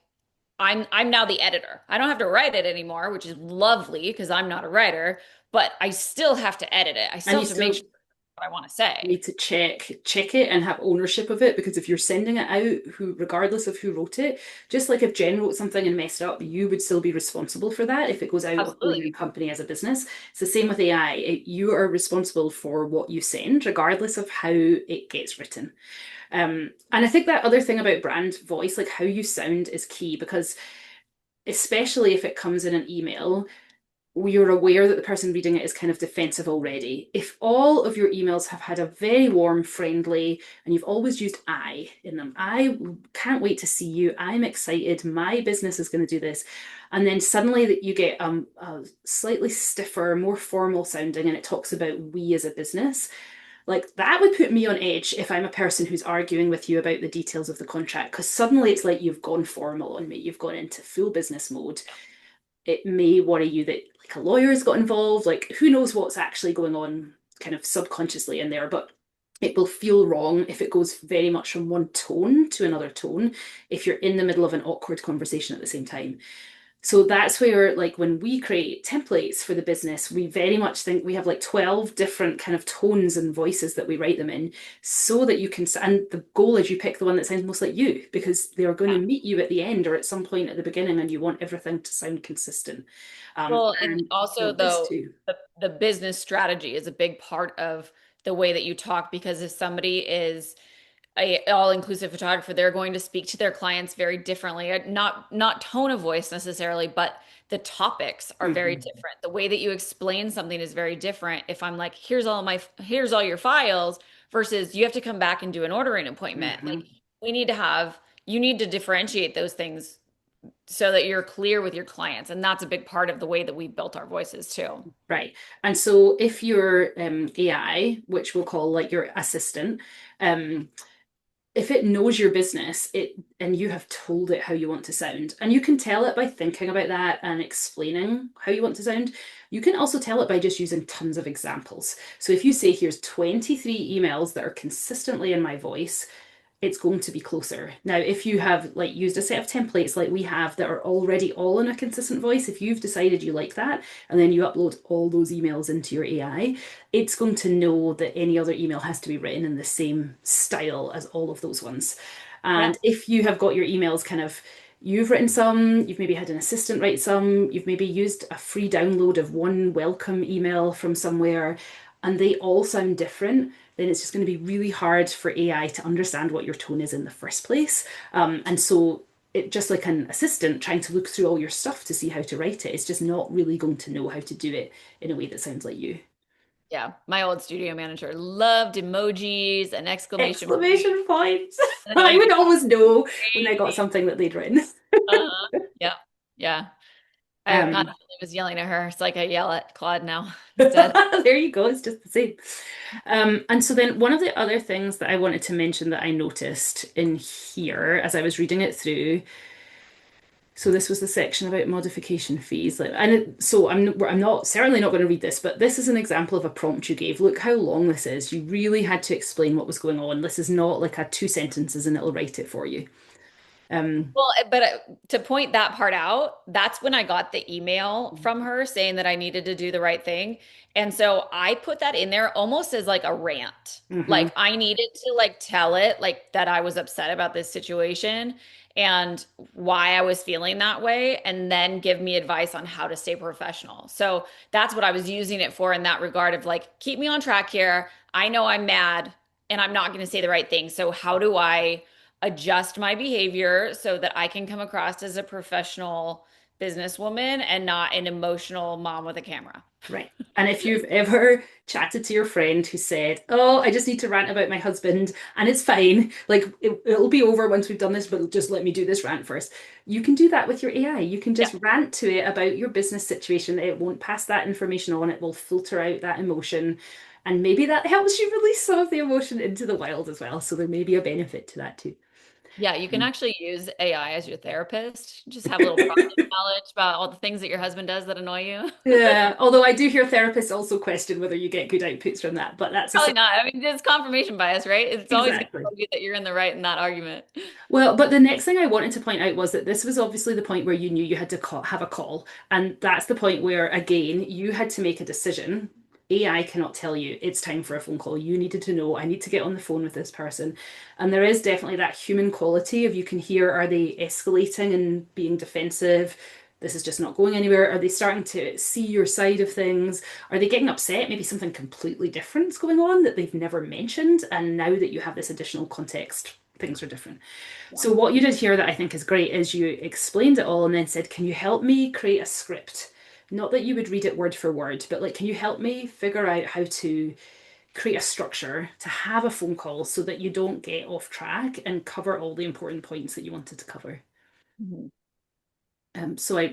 I'm now the editor. I don't have to write it anymore, which is lovely because I'm not a writer, but I still have to edit it. I And still you have to make still sure what I want to say. need to check it and have ownership of it, because if you're sending it out, who regardless of who wrote it, just like if Jen wrote something and messed up, you would still be responsible for that if it goes out on your Absolutely. company as a business. It's the same with AI. You are responsible for what you send regardless of how it gets written. And I think that other thing about brand voice, like how you sound, is key, because especially if it comes in an email, you're aware that the person reading it is kind of defensive already. If all of your emails have had a very warm, friendly, and you've always used I in them, I can't wait to see you, I'm excited, my business is going to do this. And then suddenly that you get a slightly stiffer, more formal sounding, and it talks about we as a business. Like that would put me on edge if I'm a person who's arguing with you about the details of the contract, because suddenly it's like you've gone formal on me, you've gone into full business mode. It may worry you that like a lawyer's got involved, like who knows what's actually going on kind of subconsciously in there, but it will feel wrong if it goes very much from one tone to another tone if you're in the middle of an awkward conversation at the same time. So that's where, like, when we create templates for the business, we very much think we have like 12 different kind of tones and voices that we write them in so that you can, and the goal is you pick the one that sounds most like you, because they're going to Yeah. meet you at the end or at some point at the beginning and you want everything to sound consistent. Well, and And also well, this though, too. the business strategy is a big part of the way that you talk because if somebody is a all-inclusive photographer, they're going to speak to their clients very differently. Not tone of voice necessarily, but the topics are very Hmm. different. The way that you explain something is very different. If I'm like, here's all your files versus you have to come back and do an ordering appointment. Like Hmm. we need to have you need to differentiate those things so that you're clear with your clients. And that's a big part of the way that we built our voices too. Right. And so if your AI, which we'll call like your assistant, um, if it knows your business, it and you have told it how you want to sound, and you can tell it by thinking about that and explaining how you want to sound. You can also tell it by just using tons of examples. So if you say here's 23 emails that are consistently in my voice, it's going to be closer. Now, if you have like used a set of templates like we have that are already all in a consistent voice, if you've decided you like that and then you upload all those emails into your AI, it's going to know that any other email has to be written in the same style as all of those ones. Yeah. And if you have got your emails kind of, you've written some, you've maybe had an assistant write some, you've maybe used a free download of one welcome email from somewhere, and they all sound different, then it's just going to be really hard for AI to understand what your tone is in the first place. And so it just like an assistant trying to look through all your stuff to see how to write it is just not really going to know how to do it in a way that sounds like you. Yeah, my old studio manager loved emojis and exclamation points. Exclamation points. And then I I'd would be always know when I got crazy. something that they'd written. Yeah, yeah. I Um, constantly was yelling at her. It's like I yell at Claude now instead. there you go, it's just the same. And so then one of the other things that I wanted to mention that I noticed in here as I was reading it through, so this was the section about modification fees. Like, so I'm not certainly not going to read this, but this is an example of a prompt you gave. Look how long this is. You really had to explain what was going on. This is not like a two sentences and it'll write it for you. Um, Well, but to point that part out, that's when I got the email from her saying that I needed to do the right thing. And so I put that in there almost as like a rant. mhm. Like I needed to like tell it like that I was upset about this situation and why I was feeling that way and then give me advice on how to stay professional. So that's what I was using it for in that regard of like keep me on track here. I know I'm mad and I'm not going to say the right thing. So how do I adjust my behavior so that I can come across as a professional businesswoman and not an emotional mom with a camera. Right. And if you've ever chatted to your friend who said, "Oh, I just need to rant about my husband and it's fine, like it'll be over once we've done this, but just let me do this rant first." You can do that with your AI. You can Yeah. just rant to it about your business situation. It won't pass that information on, it will filter out that emotion. And maybe that helps you release some of the emotion into the wild as well. So there may be a benefit to that too. Yeah, you can Um, actually use AI as your therapist. Just have a little project knowledge about all the things that your husband does that annoy you. yeah, although I do hear therapists also question whether you get good outputs from that, but that's a Probably not. I mean, it's confirmation bias, right? It's always going to exactly. tell you that you're in the right in that argument. Well, but the next thing I wanted to point out was that this was obviously the point where you knew you had to have a call. And that's the point where, again, you had to make a decision. AI cannot tell you it's time for a phone call. You needed to know, I need to get on the phone with this person. And there is definitely that human quality of you can hear, are they escalating and being defensive? This is just not going anywhere. Are they starting to see your side of things? Are they getting upset? Maybe something completely different is going on that they've never mentioned. And now that you have this additional context, things are different. Yeah. So what you did here that I think is great is you explained it all and then said, "Can you help me create a script?" Not that you would read it word for word, but like, can you help me figure out how to create a structure to have a phone call so that you don't get off track and cover all the important points that you wanted to cover? Mhm.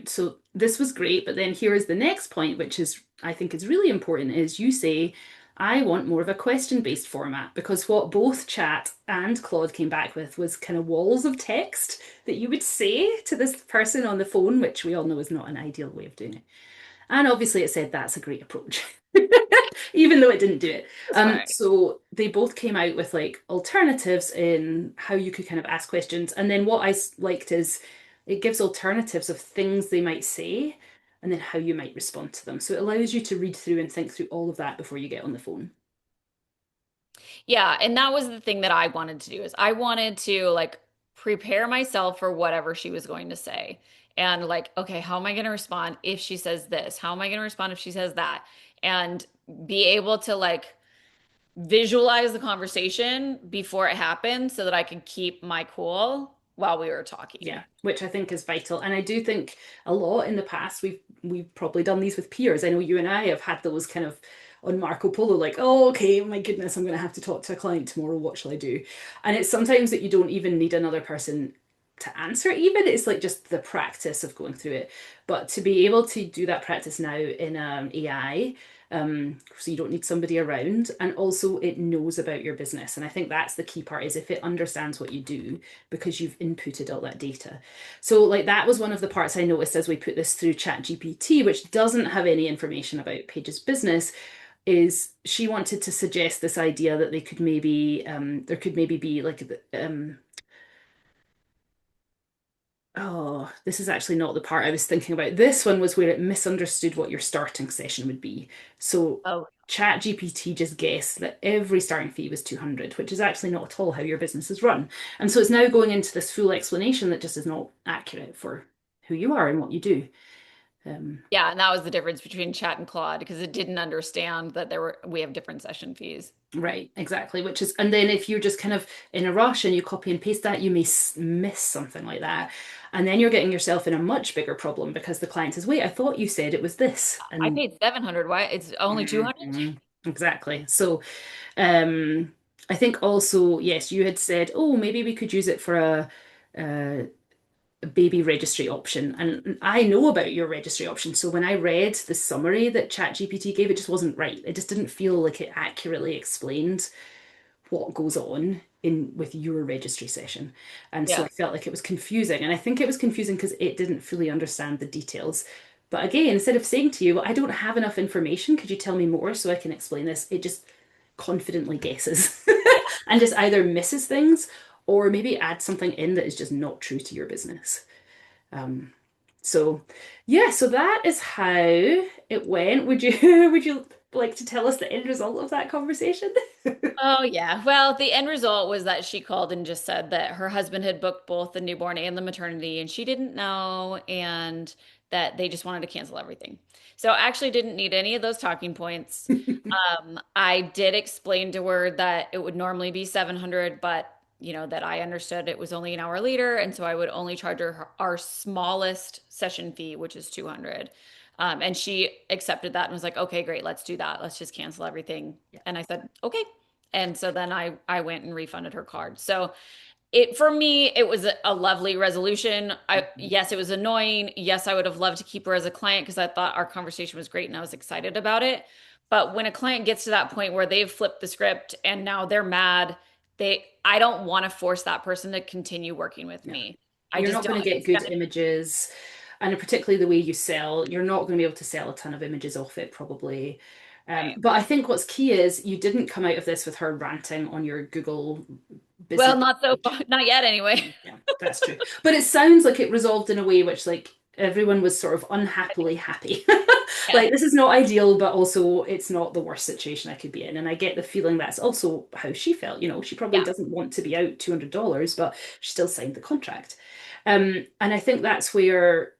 So this was great, but then here is the next point, which is I think is really important, is you say, I want more of a question-based format because what both chat and Claude came back with was kind of walls of text that you would say to this person on the phone, which we all know is not an ideal way of doing it. And obviously, it said that's a great approach, even though it didn't do it. Smart. So they both came out with like alternatives in how you could kind of ask questions. And then what I liked is it gives alternatives of things they might say and then how you might respond to them. So it allows you to read through and think through all of that before you get on the phone. Yeah, and that was the thing that I wanted to do is I wanted to like prepare myself for whatever she was going to say. And like, okay, how am I going to respond if she says this? How am I going to respond if she says that? And be able to like visualize the conversation before it happened so that I could keep my cool while we were Yeah, talking. which I think is vital. And I do think a lot in the past we've probably done these with peers. I know you and I have had those kind of on Marco Polo, like, oh, okay, my goodness, I'm going to have to talk to a client tomorrow. What shall I do? And it's sometimes that you don't even need another person to answer, even. It's like just the practice of going through it. But to be able to do that practice now in AI, so you don't need somebody around, and also it knows about your business. And I think that's the key part is if it understands what you do because you've inputted all that data. So like that was one of the parts I noticed as we put this through ChatGPT, which doesn't have any information about Paige's business, is she wanted to suggest this idea that they could maybe there could maybe be like oh, this is actually not the part I was thinking about. This one was where it misunderstood what your starting session would be. So Oh, ChatGPT just guessed that every starting fee was 200, which is actually not at all how your business is run. And so it's now going into this full explanation that just is not accurate for who you are and what you do. Yeah, and that was the difference between chat and Claude because it didn't understand that we have different session fees. Right, exactly. Which is, and then if you're just kind of in a rush and you copy and paste that, you may miss something like that. And then you're getting yourself in a much bigger problem because the client says, wait, I thought you said it was this. I And paid 700. Why? It's only 200? mhm, exactly. So, um, I think also, yes, you had said, oh, maybe we could use it for a baby registry option. And I know about your registry option. So when I read the summary that ChatGPT gave, it just wasn't right. It just didn't feel like it accurately explained what goes on in with your registry session. And so I Yeah. felt like it was confusing. And I think it was confusing because it didn't fully understand the details. But again, instead of saying to you, well, I don't have enough information, could you tell me more so I can explain this? It just confidently guesses Yeah. and just either misses things or maybe adds something in that is just not true to your business. Um, so yeah, so that is how it went. Would you would you like to tell us the end result of that conversation? Oh, yeah. Well, the end result was that she called and just said that her husband had booked both the newborn and the maternity, and she didn't know, and that they just wanted to cancel everything. So I actually didn't need any of those talking points. I did explain to her that it would normally be 700, but that I understood it was only an hour later, and so I would only charge her our smallest session fee, which is 200. And she accepted that and was like, okay, great, let's do that. Let's just cancel everything. Yeah. And I said, okay. And so then I went and refunded her card. So it for me, it was a lovely resolution. Yes, it was annoying. Yes, I would have loved to keep her as a client because I thought our conversation was great and I was excited about it. But when a client gets to that point where they've flipped the script and now they're mad, I don't want to force that person to continue working with Yeah. me. I You're just not don't. going to get It's good gonna, images, and particularly the way you sell, you're not going to be able to sell a ton of images off it, probably. right. But I think what's key is you didn't come out of this with her ranting on your Google business Well, not so page. far, not yet anyway. Yeah, that's true. But it sounds like it resolved in a way which, like, everyone was sort of unhappily happy. Yeah. Like, this is not ideal, but also it's not the worst situation I could be in. And I get the feeling that's also how she felt. She probably Yeah. doesn't want to be out $200, but she still signed the contract. And I think that's where,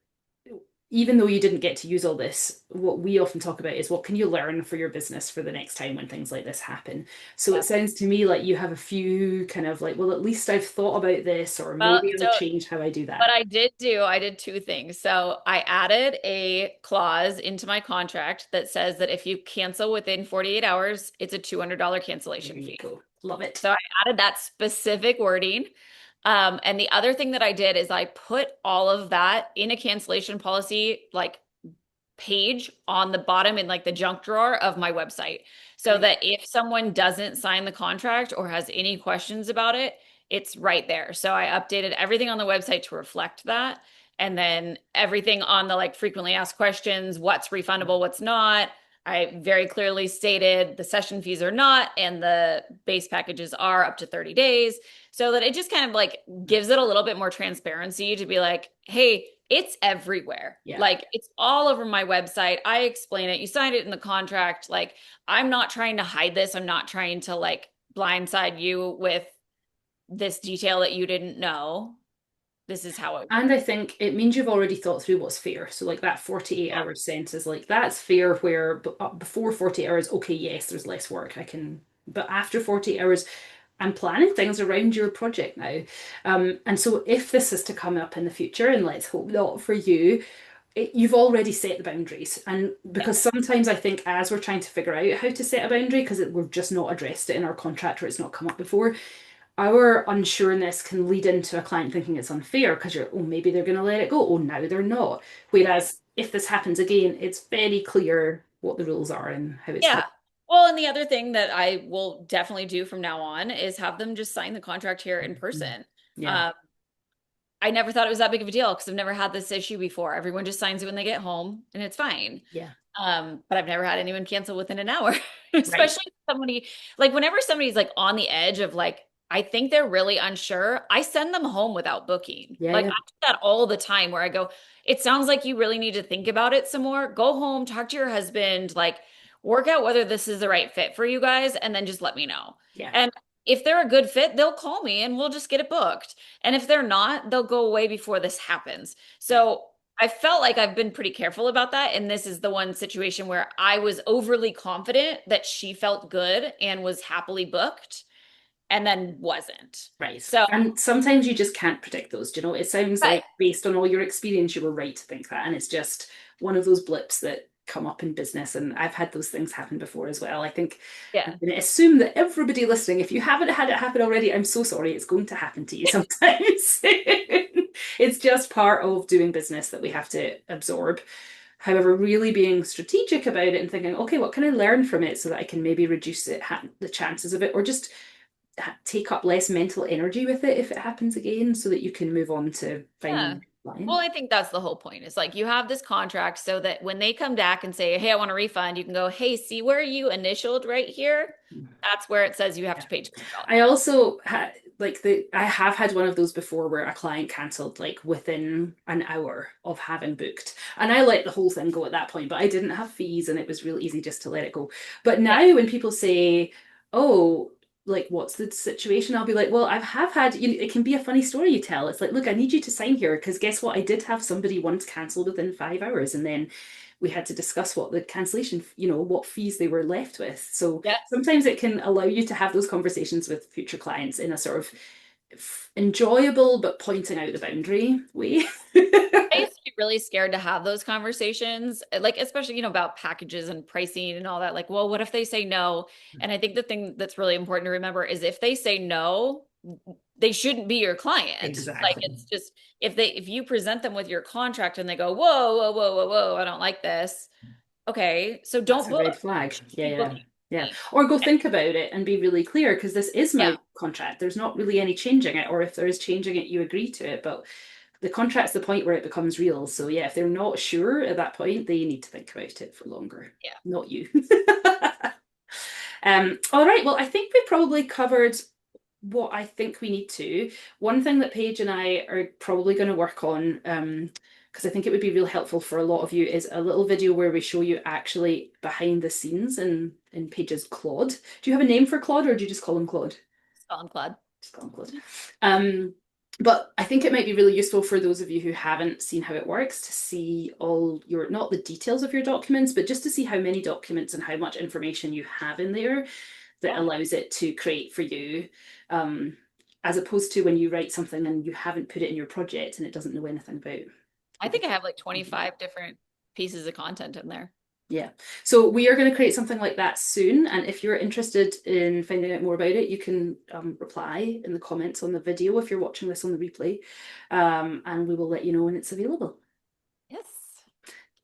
even though you didn't get to use all this, what we often talk about is what can you learn for your business for the next time when things like this happen. So it Yeah. sounds to me like you have a few kind of like, well, at least I've thought about this, or Well, maybe I'll so change how I do what that. I did two things. So I added a clause into my contract that says that if you cancel within 48 hours, it's a $200 There cancellation you fee. go. Love it. So I added that specific wording. And the other thing that I did is I put all of that in a cancellation policy, like page on the bottom in like the junk drawer of my website so Great. that if someone doesn't sign the contract or has any questions about it, it's right there. So I updated everything on the website to reflect that. And then everything on the like frequently asked questions, what's refundable, what's not. I very clearly stated the session fees are not, and the base packages are up to 30 days. So that it just kind of like gives it a little bit more transparency to be like, hey, it's everywhere. Yeah. Like it's all over my website. I explain it. You signed it in the contract. Like I'm not trying to hide this. I'm not trying to like blindside you with this detail that you didn't know. This is how it works. And I think it means you've already thought through what's fair. So, like that 48 Yeah. hour sense is like, that's fair, where before 48 hours, okay, yes, there's less work. I can, but after 48 hours, I'm planning things around your project now. And so, if this is to come up in the future, and let's hope not for you, you've already set the boundaries. And because Yes. sometimes I think as we're trying to figure out how to set a boundary, because we've just not addressed it in our contract or it's not come up before, our unsureness can lead into a client thinking it's unfair because you're, oh, maybe they're going to let it go. Oh, now they're not. Right. Whereas if this happens again, it's very clear what the rules are and how it's to. Yeah. Well, and the other thing that I will definitely do from now on is have them just sign the contract here in person. Yeah, Um, I never thought it was that big of a deal because I've never had this issue before. Everyone just signs it when they get home and it's fine. yeah, But I've never had anyone cancel within an hour, right. especially somebody like whenever somebody's like on the edge of like, I think they're really unsure. I send them home without booking. Yeah, Like I yeah, do that all the time where I go, it sounds like you really need to think about it some more. Go home, talk to your husband, like work out whether this is the right fit for you guys, and then just let me know. yeah, And if they're a good fit, they'll call me and we'll just get it booked. And if they're not, they'll go away before this happens. yeah. So I felt like I've been pretty careful about that. And this is the one situation where I was overly confident that she felt good and was happily booked and then wasn't. Right. So, And sometimes you just can't predict those. Do you know, it sounds right. like based on all your experience, you were right to think that. And it's just one of those blips that come up in business. And I've had those things happen before as well. I think I'm Yeah. going to assume that everybody listening, if you haven't had it happen already, I'm so sorry. It's going to happen to you sometimes. It's just part of doing business that we have to absorb. However, really being strategic about it and thinking, okay, what can I learn from it so that I can maybe reduce the chances of it, or just take up less mental energy with it if it happens again so that you can move on to finding Yeah. a client. Well, I think that's the whole point. It's like you have this contract so that when they come back and say, "Hey, I want a refund," you can go, "Hey, see where you initialed right here? That's where it says you have Yeah. to pay $20." I also had I have had one of those before where a client cancelled like within an hour of having booked. And I let the whole thing go at that point, but I didn't have fees and it was real easy just to let it go. But Yeah. now when people say, "Oh, like what's the situation?" I'll be like, "Well, I have had, it can be a funny story you tell. It's like, look, I need you to sign here because guess what? I did have somebody once cancel within 5 hours and then we had to discuss what the cancellation, what fees they were left with." So Yeah. sometimes it can allow you to have those conversations with future clients in a sort of enjoyable but pointing out the boundary way. I used to be really scared to have those conversations, like especially, about packages and pricing and all that. Like, well, what if they say no? And I think the thing that's really important to remember is if they say no, they shouldn't be your client. Like Exactly. it's just if you present them with your contract and they go, whoa, whoa, whoa, whoa, whoa, I don't like this. Okay, so That's don't a book. red flag. Yeah, Keep yeah. booking Yeah. me. Or go think about it and be really clear because this is Yeah. my contract. There's not really any changing it. Or if there is changing it, you agree to it. But the contract's the point where it becomes real. So yeah, if they're not sure at that point, they need to think about it for longer. Yeah. Not you. All right. Well, I think we probably covered what I think we need to. One thing that Paige and I are probably going to work on, because I think it would be real helpful for a lot of you, is a little video where we show you actually behind the scenes in Paige's Claude. Do you have a name for Claude, or do you just call him Claude? Scotland Claude. Just call him Claude. Um, but I think it might be really useful for those of you who haven't seen how it works to see all your, not the details of your documents, but just to see how many documents and how much information you have in there that Yeah. allows it to create for you, um, as opposed to when you write something and you haven't put it in your project and it doesn't know anything about I think I have like 25 different pieces of content in there. yeah. So we are going to create something like that soon. And if you're interested in finding out more about it, you can reply in the comments on the video if you're watching this on the replay. And we will let you know when it's available. Yes.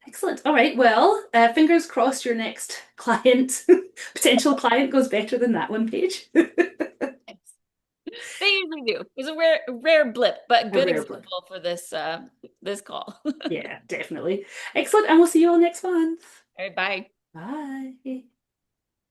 Excellent. All right. Well, fingers crossed your next client, potential client goes better than that one, Paige. Yes. They usually do. It was a rare blip, but A good rare blip. example for this call. All Yeah, definitely. Excellent. And we'll see you all next month. right, bye. Bye.